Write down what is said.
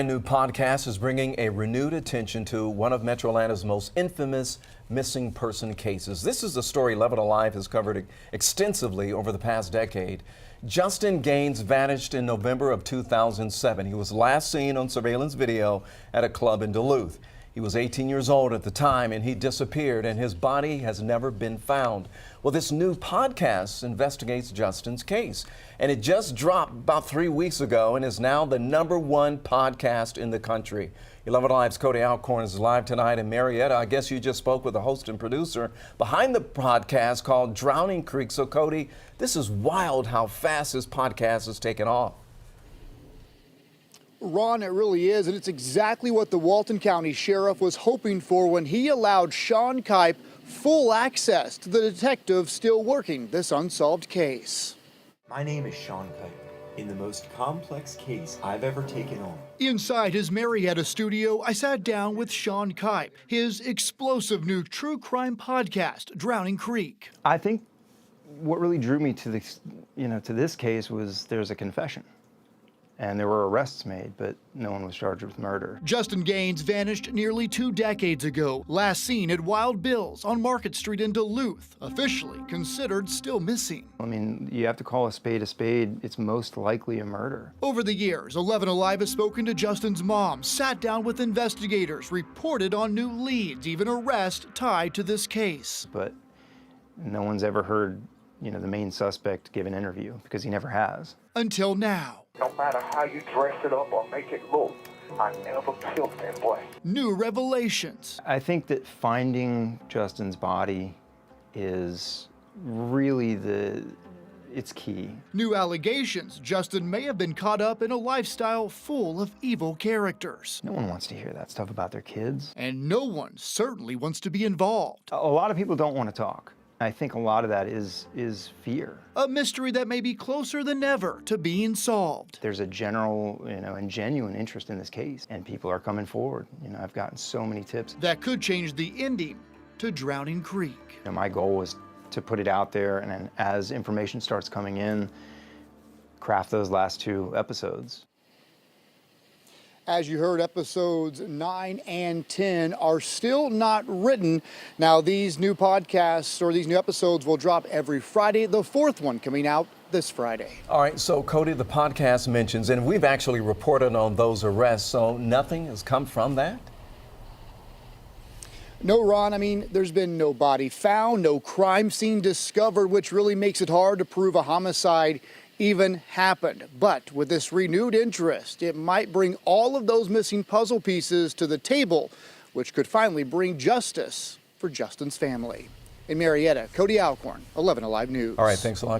A new podcast is bringing a renewed attention to one of Metro Atlanta's most infamous missing person cases. This is a story 11 Alive has covered extensively over the past decade. Justin Gaines vanished in November of 2007. He was last seen on surveillance video at a club in Duluth. He was 18 years old at the time, and he disappeared, and his body has never been found. Well, this new podcast investigates Justin's case, and it just dropped about 3 weeks ago and is now the #1 podcast in the country. 11 Alive's Cody Alcorn is live tonight in Marietta. I guess you just spoke with the host and producer behind the podcast called Drowning Creek. So, Cody, this is wild how fast this podcast has taken off. Ron, it really is, and it's exactly what the Walton County Sheriff was hoping for when he allowed Sean Kipe full access to the detective still working this unsolved case. My name is Sean Kipe, in the most complex case I've ever taken on. Inside his Marietta studio, I sat down with Sean Kipe, his explosive new true crime podcast, Drowning Creek. I think what really drew me to this case was there's a confession. And there were arrests made, but no one was charged with murder. Justin Gaines vanished nearly 2 decades ago, last seen at Wild Bill's on Market Street in Duluth, officially considered still missing. I mean, you have to call a spade a spade. It's most likely a murder. Over the years, 11 Alive has spoken to Justin's mom, sat down with investigators, reported on new leads, even arrests tied to this case. But no one's ever heard, the main suspect give an interview, because he never has. Until now. No matter how you dress it up or make it look, I never killed that boy. New revelations. I think that finding Justin's body is really it's key. New allegations. Justin may have been caught up in a lifestyle full of evil characters. No one wants to hear that stuff about their kids. And no one certainly wants to be involved. A lot of people don't want to talk. I think a lot of that is fear. A mystery that may be closer than ever to being solved. There's a general, and genuine interest in this case, and people are coming forward. I've gotten so many tips. That could change the ending to Drowning Creek. My goal was to put it out there, and then as information starts coming in, craft those last 2 episodes. As you heard, episodes 9 and 10 are still not written. Now, these new podcasts or these new episodes will drop every Friday, the 4th one coming out this Friday. All right, so Cody, the podcast mentions, and we've actually reported on those arrests, so nothing has come from that? No, Ron, there's been no body found, no crime scene discovered, which really makes it hard to prove a homicide even happened. But with this renewed interest, it might bring all of those missing puzzle pieces to the table, which could finally bring justice for Justin's family. In Marietta, Cody Alcorn, 11 Alive News. All right, thanks a lot.